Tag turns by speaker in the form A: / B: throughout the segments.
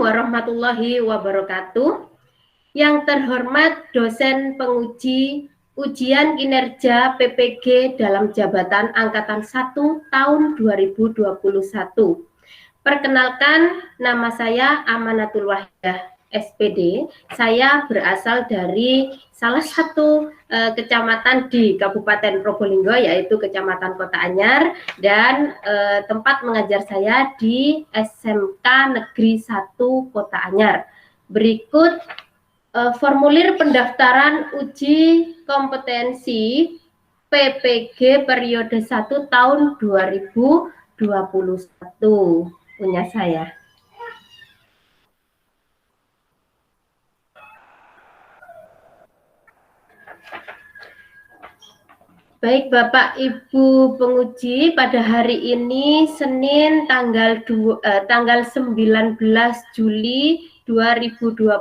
A: warahmatullahi wabarakatuh. Yang terhormat dosen penguji ujian kinerja PPG dalam jabatan Angkatan 1 tahun 2021. Perkenalkan, nama saya Amanatul Wahidah, SPD. Saya berasal dari salah satu kecamatan di Kabupaten Probolinggo, yaitu Kecamatan Kota Anyar, dan tempat mengajar saya di SMK Negeri 1 Kota Anyar. Berikut formulir pendaftaran uji kompetensi PPG periode 1 tahun 2021 punya saya. Baik Bapak Ibu penguji, pada hari ini Senin tanggal 19 Juli 2021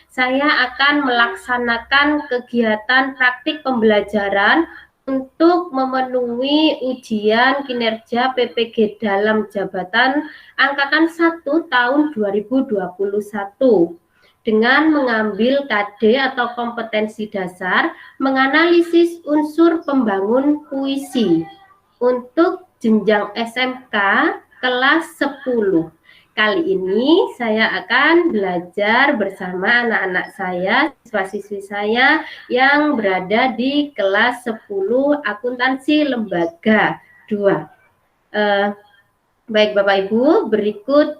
A: saya akan melaksanakan kegiatan praktik pembelajaran untuk memenuhi ujian kinerja PPG dalam jabatan Angkatan 1 tahun 2021 dengan mengambil KD atau kompetensi dasar menganalisis unsur pembangun puisi untuk jenjang SMK kelas 10. Kali ini saya akan belajar bersama anak-anak saya, siswa-siswi saya yang berada di kelas 10 akuntansi lembaga 2. Baik Bapak Ibu, berikut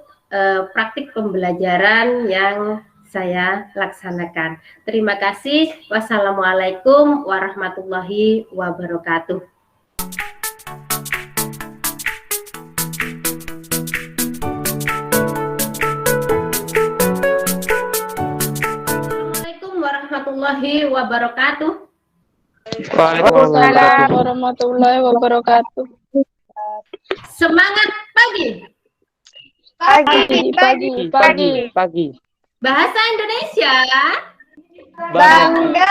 A: praktik pembelajaran yang saya laksanakan. Terima kasih. Wassalamualaikum warahmatullahi wabarakatuh. Assalamualaikum warahmatullahi wabarakatuh.
B: Waalaikumsalam warahmatullahi wabarakatuh.
A: Semangat pagi.
B: Pagi.
A: Bahasa Indonesia.
B: Bangga.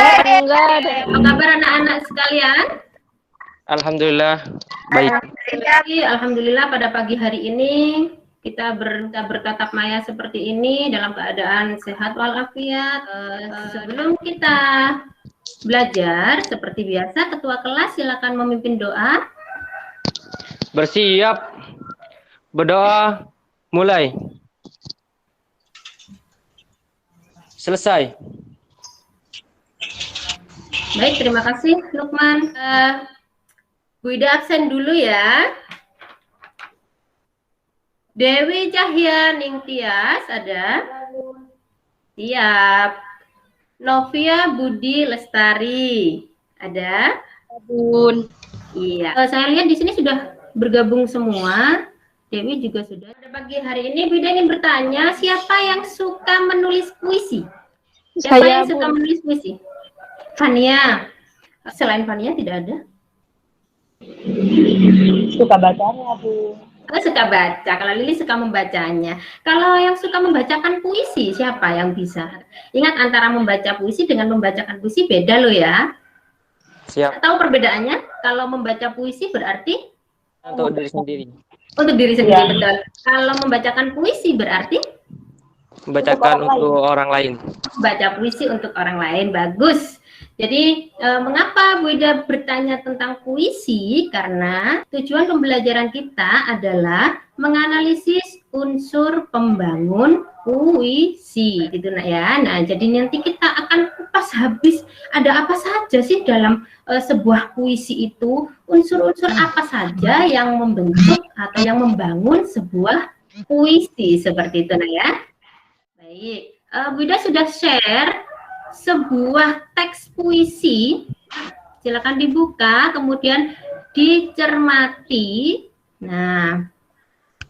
A: Apa kabar anak-anak sekalian?
B: Alhamdulillah baik.
A: Alhamdulillah pada pagi hari ini kita bertatap maya seperti ini dalam keadaan sehat walafiat. Sebelum kita belajar seperti biasa, ketua kelas silakan memimpin doa.
B: Bersiap. Berdoa. Mulai. Selesai.
A: Baik, terima kasih Lukman. Bu Ida absen dulu ya. Dewi Cahya Ningtyas ada? Siap. Novia Budi Lestari ada?
C: Bun.
A: Iya. Saya lihat di sini sudah bergabung semua. Dewi juga sudah. Pada pagi hari ini Bu Ida ingin bertanya, siapa yang suka menulis puisi? Siapa yang suka menulis puisi? Fania. Selain Fania tidak ada?
C: Suka bacanya, Bu.
A: Suka baca. Kalau Lili suka membacanya. Kalau yang suka membacakan puisi, siapa yang bisa? Ingat, antara membaca puisi dengan membacakan puisi beda loh ya.
B: Siap.
A: Tahu perbedaannya? Kalau membaca puisi berarti
B: Untuk diri sendiri.
A: untuk diri sendiri, ya. Betul. Kalau membacakan puisi berarti
B: Membacakan untuk orang lain.
A: Baca puisi untuk orang lain. Bagus. Jadi mengapa Bu Ida bertanya tentang puisi? Karena tujuan pembelajaran kita adalah menganalisis unsur pembangun puisi, gitu nak ya. Nah, jadi nanti kita akan kupas habis ada apa saja sih dalam sebuah puisi itu, unsur-unsur apa saja yang membentuk atau yang membangun sebuah puisi seperti itu nak ya. Baik, Bu Ida sudah share sebuah teks puisi, silakan dibuka, kemudian dicermati. Nah,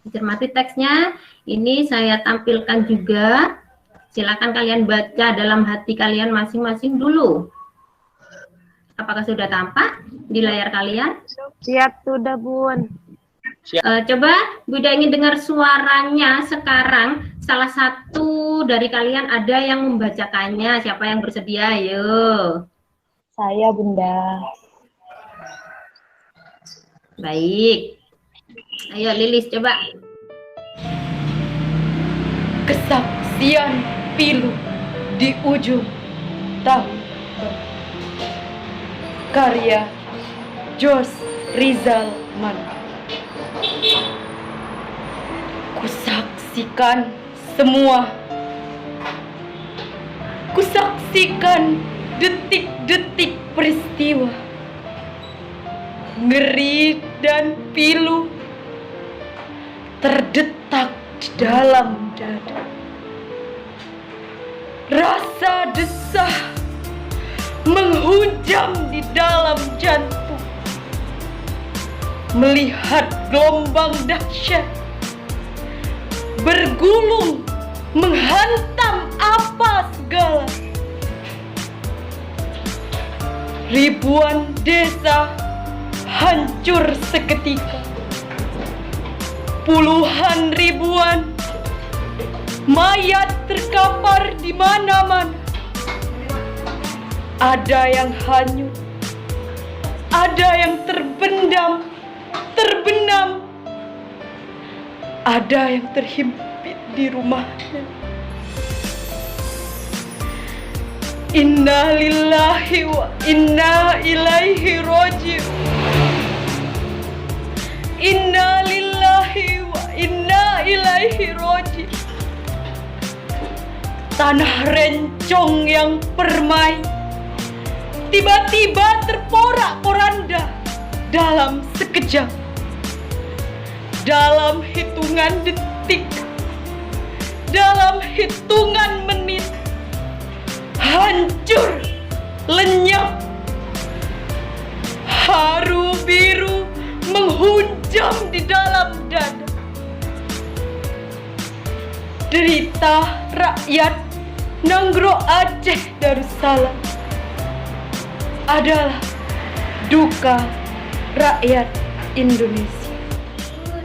A: dicermati teksnya, ini saya tampilkan juga. Silakan kalian baca dalam hati kalian masing-masing dulu. Apakah sudah tampak di layar kalian?
C: Siap, sudah, Bun.
A: Coba Bu Ida ingin dengar suaranya sekarang. Salah satu dari kalian ada yang membacakannya. Siapa yang bersedia? Ayo.
C: Saya, Bunda.
A: Baik. Ayo Lilis coba.
D: Kesaksian pilu di ujung tahun. Karya Jos Rizal Manwa. Kusaksikan semua. Kusaksikan detik-detik peristiwa. Ngeri dan pilu terdetak di dalam dada. Rasa desah menghujam di dalam jantung. Melihat gelombang dahsyat bergulung menghantam apa segala. Ribuan desa hancur seketika. Puluhan ribuan mayat terkapar di mana-mana. Ada yang hanyut, ada yang terbenam, ada yang terhimpit di rumahnya. Inna lillahi wa inna ilaihi raji'un. Inna lillahi wa inna ilaihi raji'un. Tanah rencong yang permai tiba-tiba terporak-poranda dalam sekejap. Dalam hitungan detik, dalam hitungan menit, hancur, lenyap. Haru biru menghujam di dalam dada. Derita rakyat Nanggro Aceh Darussalam adalah duka rakyat Indonesia.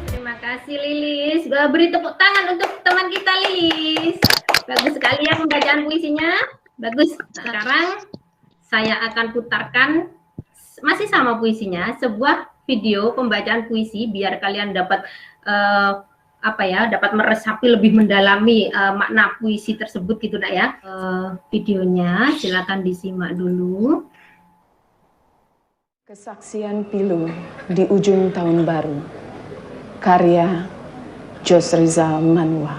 A: Terima kasih Lilis. Beri tepuk tangan untuk teman kita Lilis. Bagus sekali ya pembacaan puisinya. Bagus. Sekarang saya akan putarkan masih sama puisinya, sebuah video pembacaan puisi biar kalian dapat dapat meresapi lebih mendalami makna puisi tersebut gitu nak ya. Videonya silakan disimak dulu.
E: Kesaksian pilu di ujung tahun baru. Karya Jos Rizal Manwa.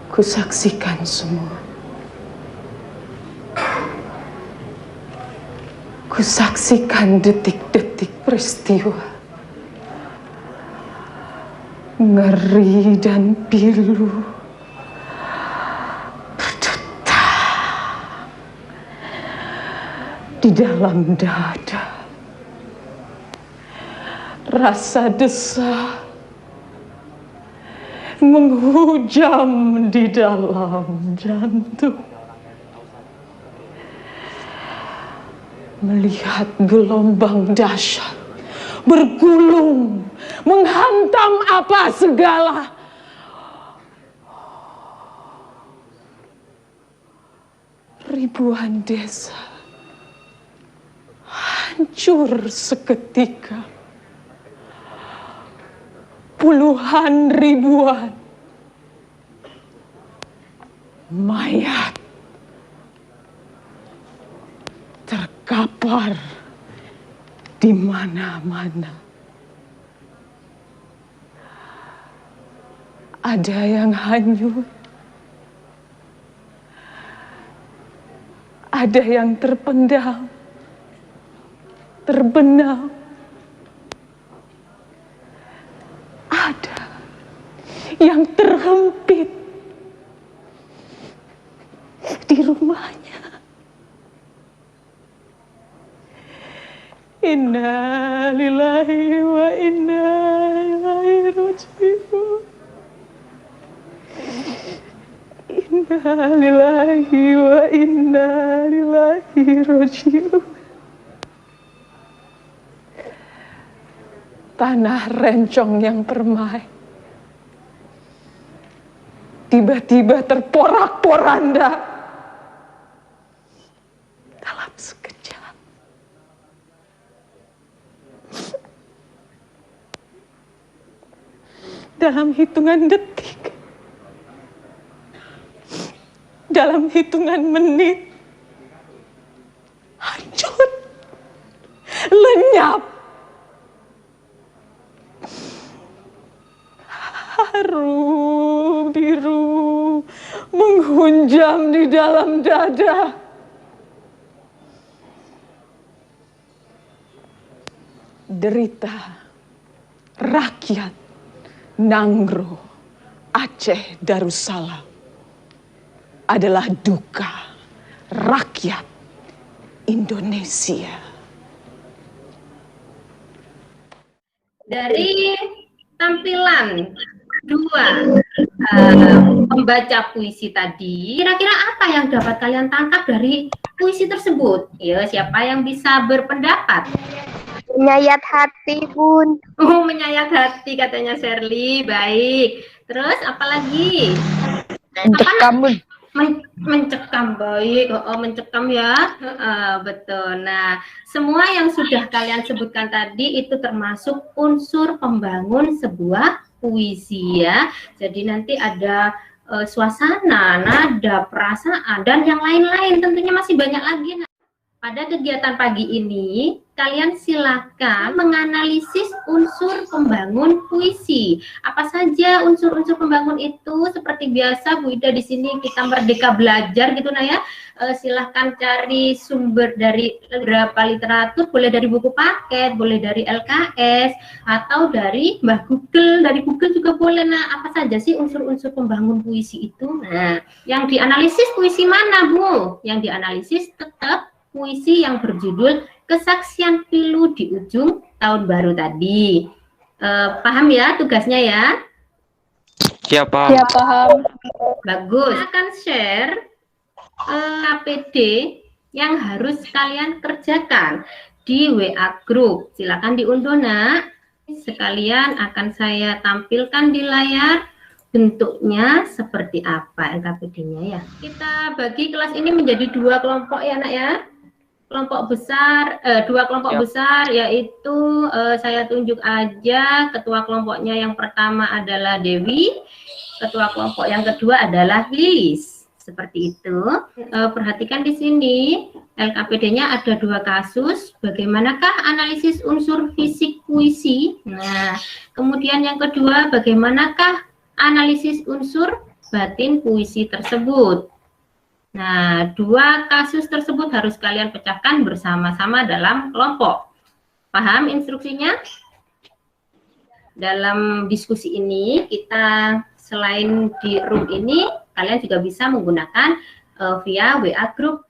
E: Kusaksikan semua. Kusaksikan detik-detik peristiwa. Ngeri dan pilu berdetak di dalam dada. Rasa desah menghujam di dalam jantung. Melihat gelombang dahsyat bergulung menghantam apa segala. Ribuan desa hancur seketika. Puluhan ribuan mayat terkapar di mana-mana. Ada yang hanyut, ada yang terpendam, terbenam, ada yang terhempit di rumahnya. Inna lillahi wa inna ilaihi raji'un. Inna lillahi wa inna ilaihi raji'un. Tanah rencong yang permai tiba-tiba terporak-poranda dalam sekejap. dalam hitungan detik, dalam hitungan menit, hancur, lenyap. Haru biru menghunjam di dalam dada. Derita rakyat Nangro, Aceh Darussalam adalah duka rakyat Indonesia.
A: Dari tampilan dua pembaca puisi tadi, kira-kira apa yang dapat kalian tangkap dari puisi tersebut? Ya, siapa yang bisa berpendapat?
C: Menyayat hati, Bun.
A: Oh, menyayat hati katanya Shirley. Baik. Terus apa lagi?
C: Mencekam, Bun.
A: Mencekam, baik. Oh, mencekam ya. Betul. Nah, semua yang sudah kalian sebutkan tadi itu termasuk unsur pembangun sebuah puisi ya. Jadi nanti ada suasana, nada, perasaan, dan yang lain-lain. Tentunya masih banyak lagi. Pada kegiatan pagi ini, kalian silakan menganalisis unsur pembangun puisi. Apa saja unsur-unsur pembangun itu? Seperti biasa, Bu Ida di sini kita merdeka belajar gitu nah ya. Silahkan cari sumber dari beberapa literatur, boleh dari buku paket, boleh dari LKS, atau dari Mbah Google, dari Google juga boleh. Nah, apa saja sih unsur-unsur pembangun puisi itu? Nah, yang dianalisis puisi mana, Bu? Yang dianalisis tetap puisi yang berjudul Kesaksian Pilu di Ujung Tahun Baru tadi. Paham ya tugasnya ya?
B: Siapa?
C: Ya, paham.
A: Bagus. Saya akan share KPD yang harus kalian kerjakan di WA Group. Silakan diunduh nak. Sekalian akan saya tampilkan di layar bentuknya seperti apa LKPD-nya ya. Kita bagi kelas ini menjadi dua kelompok ya nak ya. Kelompok besar, dua kelompok besar, yaitu saya tunjuk aja ketua kelompoknya. Yang pertama adalah Dewi, ketua kelompok yang kedua adalah Lilis. Seperti itu. Perhatikan di sini LKPD-nya ada dua kasus. Bagaimanakah analisis unsur fisik puisi? Nah, kemudian yang kedua, bagaimanakah analisis unsur batin puisi tersebut? Nah, dua kasus tersebut harus kalian pecahkan bersama-sama dalam kelompok. Paham instruksinya? Dalam diskusi ini, kita selain di room ini, kalian juga bisa menggunakan via WA Group.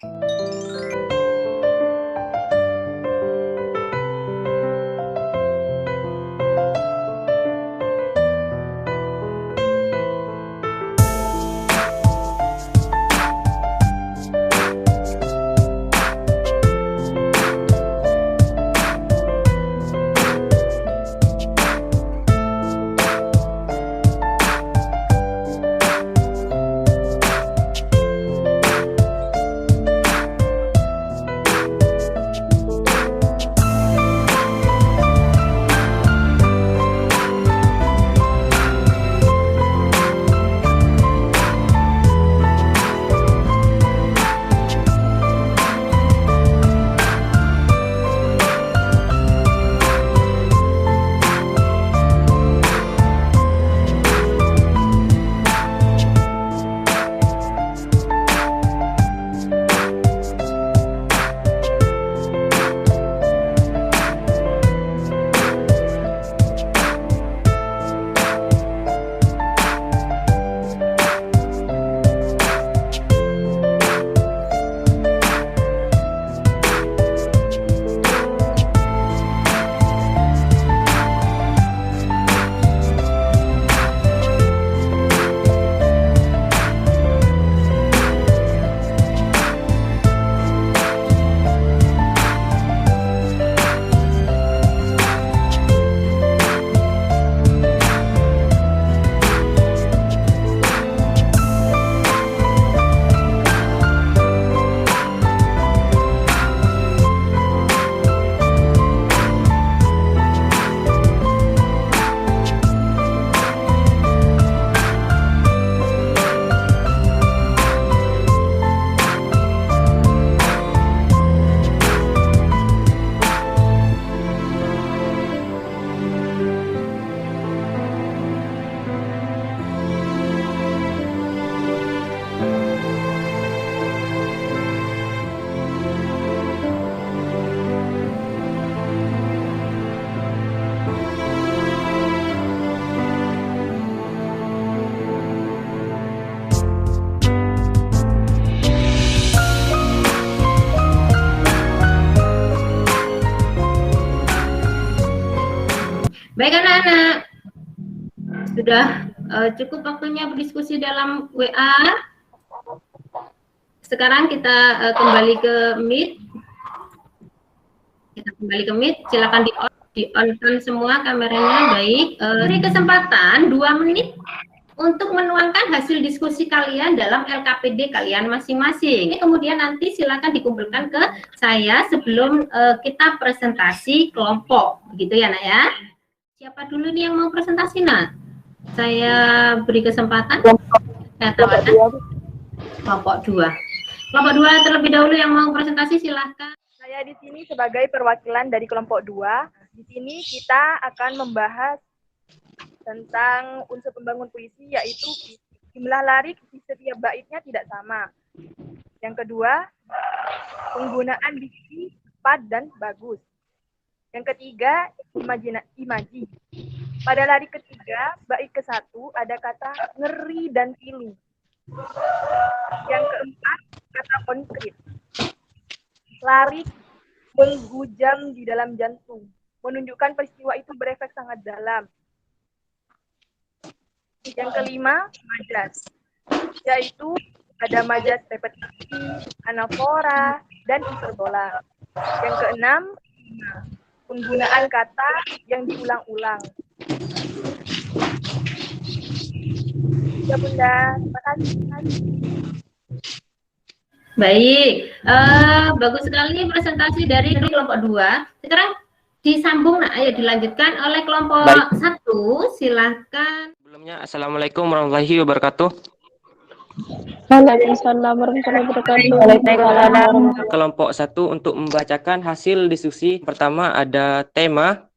A: Baik anak-anak, sudah cukup waktunya berdiskusi dalam WA. Sekarang kita kembali ke Meet. Silakan di-on-kan semua kameranya. Baik, beri kesempatan 2 menit untuk menuangkan hasil diskusi kalian dalam LKPD kalian masing-masing. Kemudian nanti silakan dikumpulkan ke saya sebelum kita presentasi kelompok. Begitu ya, Nak ya? Siapa dulu nih yang mau presentasi, Nak? Saya beri kesempatan. Kelompok 2. Kelompok 2 terlebih dahulu yang mau presentasi, silahkan.
F: Saya di sini sebagai perwakilan dari kelompok 2. Di sini kita akan membahas tentang unsur pembangun puisi, yaitu jumlah lirik di setiap baitnya tidak sama. Yang kedua, penggunaan diksi tepat dan bagus. Yang ketiga, imaji. Pada lirik ketiga, bait ke-1 ada kata ngeri dan pilu. Yang keempat, kata konkret. Lirik menggujam di dalam jantung, menunjukkan peristiwa itu berefek sangat dalam. Yang kelima, majas, yaitu ada majas repetisi, anafora, dan hiperbola. Yang keenam, penggunaan kata yang diulang-ulang. Ya Bunda, terima kasih.
A: Baik, bagus sekali presentasi dari kelompok 2. Sekarang disambung, Nak, ayo dilanjutkan oleh kelompok 1. Silakan.
B: Sebelumnya, Assalamualaikum warahmatullahi wabarakatuh.
C: Waalaikumsalam warahmatullahi wabarakatuh.
B: Kelompok 1 untuk membacakan hasil diskusi. Pertama ada tema.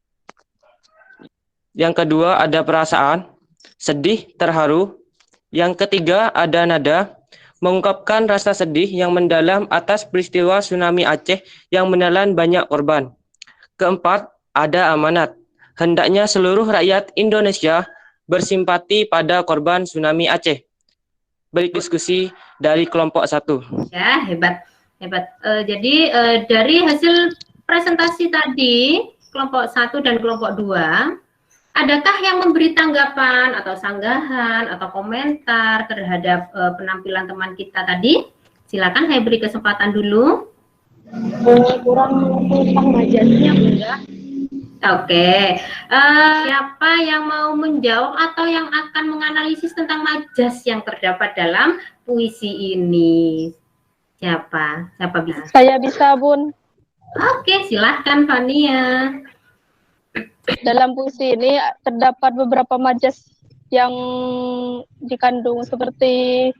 B: Yang kedua ada perasaan, sedih, terharu. Yang ketiga ada nada, mengungkapkan rasa sedih yang mendalam atas peristiwa tsunami Aceh yang menelan banyak korban. Keempat, ada amanat. Hendaknya seluruh rakyat Indonesia bersimpati pada korban tsunami Aceh. Berikut diskusi dari kelompok 1.
A: Ya, hebat. Jadi dari hasil presentasi tadi, kelompok 1 dan kelompok 2, adakah yang memberi tanggapan atau sanggahan atau komentar terhadap penampilan teman kita tadi? Silakan, saya beri kesempatan dulu.
C: Kurang tentang majasnya, Bunda.
A: Oke, siapa yang mau menjawab atau yang akan menganalisis tentang majas yang terdapat dalam puisi ini? Siapa bisa?
C: Saya bisa, Bun.
A: Oke, silahkan Fania.
C: Dalam puisi ini terdapat beberapa majas yang dikandung, seperti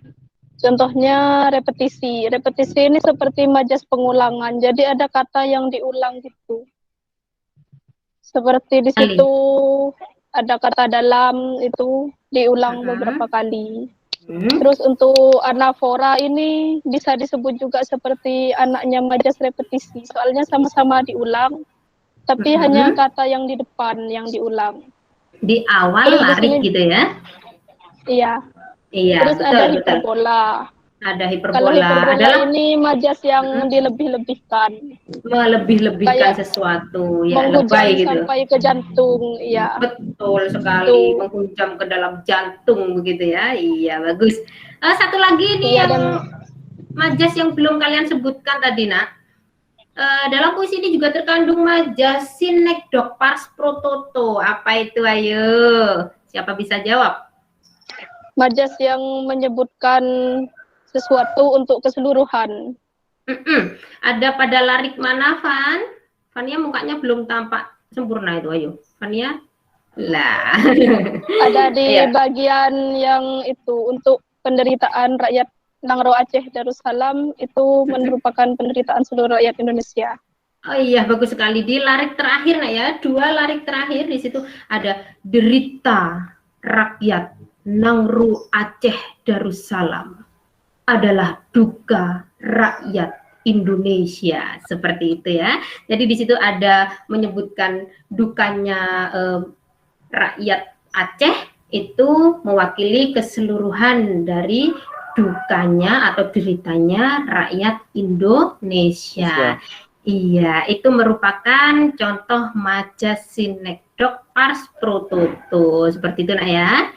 C: contohnya repetisi. Repetisi ini seperti majas pengulangan, jadi ada kata yang diulang gitu. Seperti di situ ada kata dalam, itu diulang beberapa kali. Terus untuk anafora ini bisa disebut juga seperti anaknya majas repetisi, soalnya sama-sama diulang, tapi hanya kata yang di depan yang diulang.
A: Di awal larik gitu ya?
C: Iya. Terus
A: betul,
C: ada hiperbola.
A: Ada hiperbola.
C: Kalau hiperbola
A: adalah
C: ini majas yang dilebih-lebihkan.
A: Melebih-lebihkan sesuatu, ya, lebay gitu.
C: Sampai ke jantung, ya.
A: Betul sekali, menghujam ke dalam jantung begitu ya. Iya, bagus. Satu lagi nih yang majas yang belum kalian sebutkan tadi, Nak. Dalam puisi ini juga terkandung majas synekdoche pars pro toto. Apa itu, ayo? Siapa bisa jawab?
C: Majas yang menyebutkan sesuatu untuk keseluruhan.
A: Ada pada larik mana, Van? Vania mukanya belum tampak sempurna itu, ayo. Vania? Lah.
C: Ada di bagian yang itu, untuk penderitaan rakyat Nangro Aceh Darussalam, itu merupakan penderitaan seluruh rakyat Indonesia.
A: Oh iya, bagus sekali. Di larik terakhir, Nak, ya, 2 larik terakhir di situ ada derita rakyat Nangro Aceh Darussalam adalah duka rakyat Indonesia, seperti itu ya. Jadi di situ ada menyebutkan dukanya rakyat Aceh, itu mewakili keseluruhan dari dukanya atau deritanya rakyat Indonesia. Iya, itu merupakan contoh majas sinekdok pars pro toto. Seperti itu, Nak ya.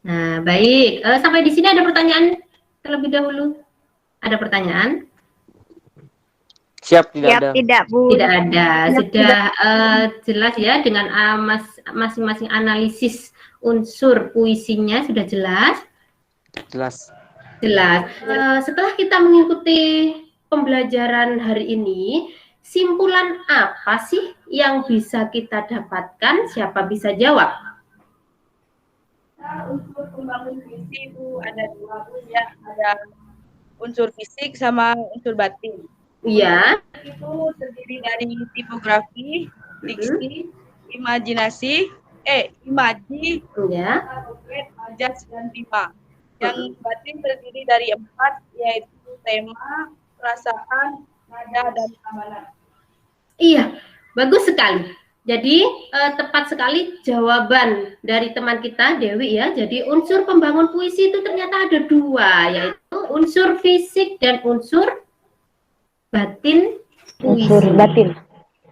A: Nah, baik. Sampai di sini ada pertanyaan terlebih dahulu? Ada pertanyaan?
B: Siap, tidak ada.
F: Tidak, Bu.
A: Tidak ada. Sudah jelas ya dengan masing-masing analisis unsur puisinya sudah jelas?
B: Jelas.
A: Jelas. Setelah kita mengikuti pembelajaran hari ini, simpulan apa sih yang bisa kita dapatkan? Siapa bisa jawab?
G: Unsur pembangun puisi itu ada dua, Bu, ya. Ada unsur fisik sama unsur batin.
A: Iya.
G: Itu terdiri dari tipografi, diksi, imaji,
A: Ya.
G: konkret, majas, dan rima. Yang batin terdiri dari 4, yaitu tema, perasaan, nada, dan amanat.
A: Iya, bagus sekali. Jadi tepat sekali jawaban dari teman kita Dewi ya. Jadi unsur pembangun puisi itu ternyata ada dua, yaitu unsur fisik dan unsur batin puisi.
H: Unsur batin.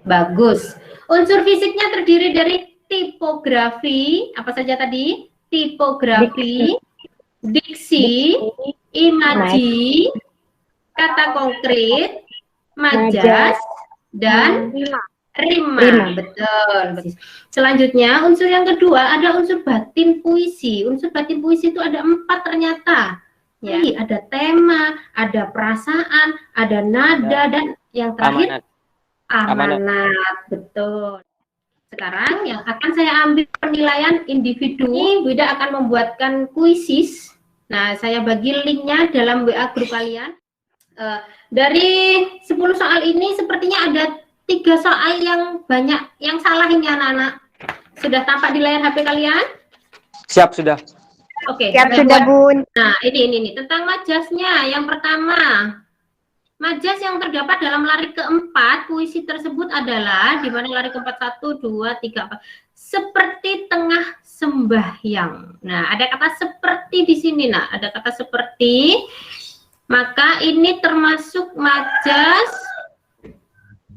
A: Bagus. Unsur fisiknya terdiri dari tipografi, apa saja tadi? Tipografi, diksi, imaji, kata konkret, majas, dan rima. Betul. Selanjutnya unsur yang kedua ada unsur batin puisi. Unsur batin puisi itu ada 4 ternyata. Ya, ada tema, ada perasaan, ada nada, dan yang terakhir amanat. Betul. Sekarang yang akan saya ambil penilaian individu. Ini Wida akan membuatkan kuisis. Nah, saya bagi linknya dalam WA grup kalian. Dari 10 soal ini sepertinya ada 3 soal yang banyak yang salah ini anak-anak. Sudah tampak di layar HP kalian?
B: Siap, sudah.
A: Oke.
F: Siap sudah, Bun.
A: Nah, ini tentang majasnya. Yang pertama, majas yang terdapat dalam lari keempat puisi tersebut adalah di mana lari keempat 1, 2, 3, 4. Seperti tengah sembahyang. Nah, ada kata seperti di sini, nah, ada kata seperti. Maka ini termasuk majas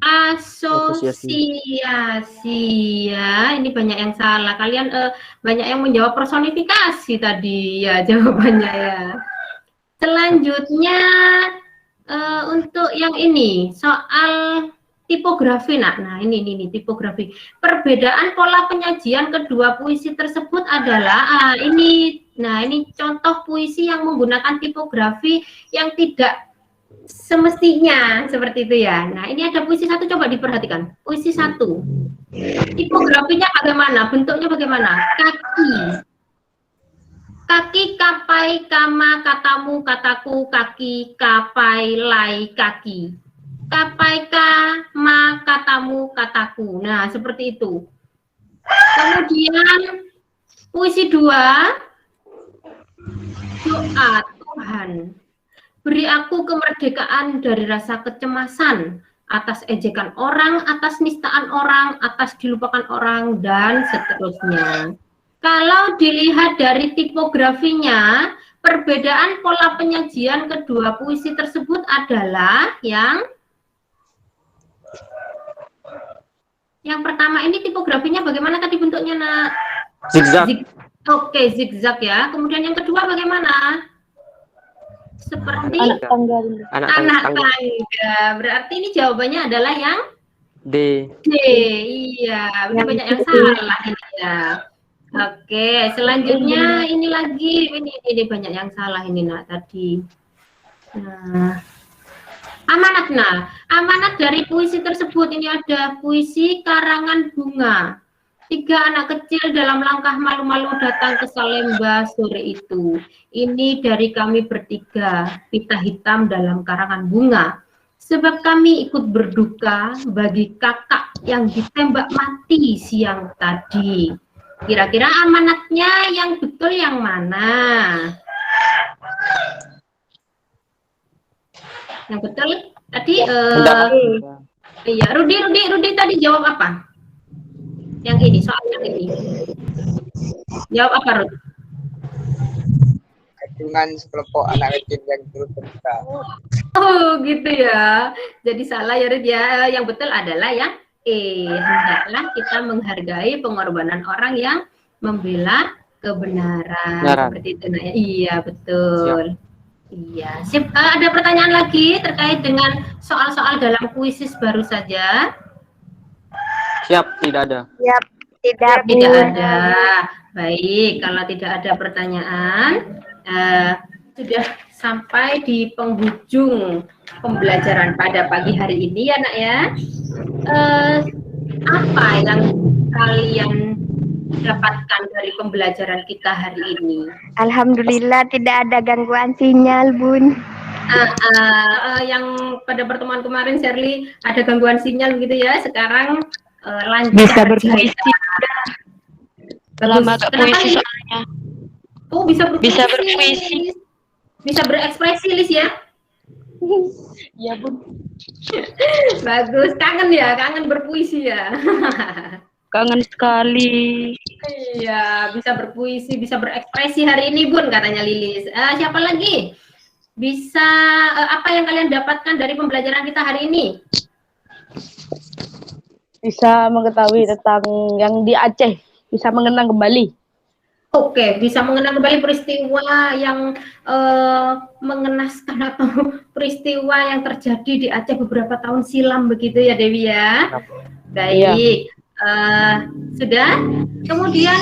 A: asosiasi ya. Ini banyak yang salah. Kalian banyak yang menjawab personifikasi tadi ya jawabannya ya. Selanjutnya untuk yang ini soal tipografi. Nah ini tipografi. Perbedaan pola penyajian kedua puisi tersebut adalah ini contoh puisi yang menggunakan tipografi yang tidak semestinya seperti itu ya. Nah, ini ada puisi 1, coba diperhatikan. Puisi 1. Tipografinya bagaimana? Bentuknya bagaimana? Kaki. Kaki, kapai, kama, katamu, kataku, kaki, kapai, lai, kaki. Kapai, kama, katamu, kataku. Nah, seperti itu. Kemudian puisi 2. Doa Tuhan. Beri aku kemerdekaan dari rasa kecemasan atas ejekan orang, atas nistaan orang, atas dilupakan orang, dan seterusnya. Kalau dilihat dari tipografinya, perbedaan pola penyajian kedua puisi tersebut adalah yang pertama ini tipografinya bagaimana tadi bentuknya, Nak?
B: Zigzag.
A: Oke, zigzag ya. Kemudian yang kedua bagaimana? Seperti
B: anak tangga.
A: Berarti ini jawabannya adalah yang
B: D.
A: Iya, ini banyak yang salah ini ya. Oke, selanjutnya ini lagi ini banyak yang salah ini Nak tadi. Nah, amanat dari puisi tersebut ini ada puisi karangan bunga. 3 anak kecil dalam langkah malu-malu datang ke Salemba sore itu. Ini dari kami bertiga, pita hitam dalam karangan bunga. Sebab kami ikut berduka bagi kakak yang ditembak mati siang tadi. Kira-kira amanatnya yang betul yang mana? Yang betul tadi iya, Rudi tadi jawab apa? Yang ini, soal yang ini. Jawab apa, Rudi?
H: dengan sekelompok anak kecil yang turut serta.
A: Oh gitu ya. Jadi salah ya Rid ya. Yang betul adalah yang hendaklah kita menghargai pengorbanan orang yang membela kebenaran. Seperti itu nah ya. Iya betul. Siap. Iya. Sip. Ada pertanyaan lagi terkait dengan soal-soal dalam kuisis baru saja?
B: Siap, tidak ada.
I: Siap, tidak
A: ada. Baik, kalau tidak ada pertanyaan, sudah sampai di penghujung pembelajaran pada pagi hari ini ya nak ya. Apa yang kalian dapatkan dari pembelajaran kita hari ini?
I: Alhamdulillah tidak ada gangguan sinyal, Bun.
A: Yang pada pertemuan kemarin Shirley ada gangguan sinyal gitu ya. Sekarang lancar.
J: Bisa berpuisi. Lama gak puisi soalnya.
A: Oh bisa berpuisi.
J: Bisa berpuisi.
A: Bisa berekspresi Lis ya.
C: Iya Bun.
A: Bagus, kangen ya, kangen berpuisi ya.
J: Kangen sekali.
A: Iya, bisa berpuisi, bisa berekspresi hari ini Bun katanya Lilis. Siapa lagi? Bisa apa yang kalian dapatkan dari pembelajaran kita hari ini?
C: Bisa mengetahui tentang yang di Aceh, bisa mengenang kembali.
A: Oke, bisa mengenang kembali peristiwa yang mengenaskan atau peristiwa yang terjadi di Aceh beberapa tahun silam begitu ya Dewi ya. Baik, sudah. Kemudian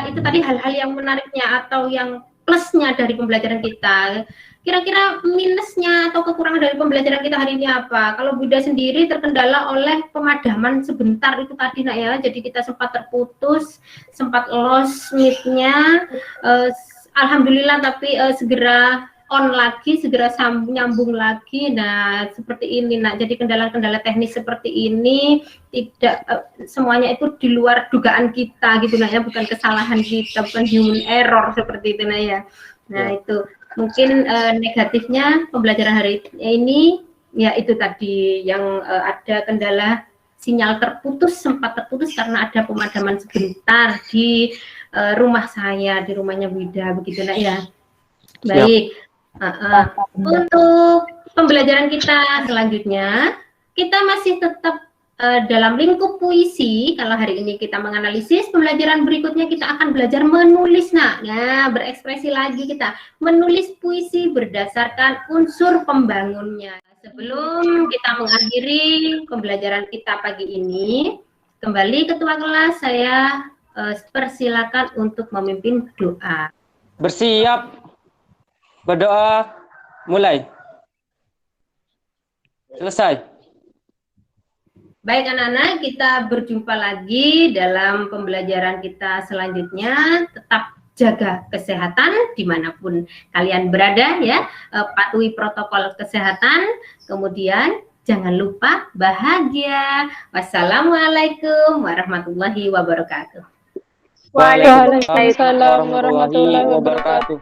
A: itu tadi hal-hal yang menariknya atau yang plusnya dari pembelajaran kita. Kira-kira minusnya atau kekurangan dari pembelajaran kita hari ini apa? Kalau Bunda sendiri terkendala oleh pemadaman sebentar itu tadi nak ya, jadi kita sempat terputus, sempat lost meet-nya. Alhamdulillah tapi segera on lagi, segera nyambung lagi. Nah seperti ini nak, jadi kendala-kendala teknis seperti ini tidak semuanya itu di luar dugaan kita gitu nak ya, bukan kesalahan kita, bukan human error seperti itu nak ya. Nah itu mungkin negatifnya pembelajaran hari ini ya itu tadi yang ada kendala sinyal terputus, sempat terputus karena ada pemadaman sebentar di rumah saya, di rumahnya Wida begitu nak ya. Baik. Untuk pembelajaran kita selanjutnya kita masih tetap dalam lingkup puisi. Kalau hari ini kita menganalisis, pembelajaran berikutnya kita akan belajar menulis. Nah, berekspresi lagi kita menulis puisi berdasarkan unsur pembangunnya. Sebelum kita mengakhiri pembelajaran kita pagi ini, kembali ketua kelas saya persilakan untuk memimpin doa.
B: Bersiap, berdoa, mulai. Selesai.
A: Baik anak-anak, kita berjumpa lagi dalam pembelajaran kita selanjutnya. Tetap jaga kesehatan dimanapun kalian berada ya, patuhi protokol kesehatan, kemudian jangan lupa bahagia. Wassalamualaikum warahmatullahi wabarakatuh.
C: Waalaikumsalam warahmatullahi wabarakatuh.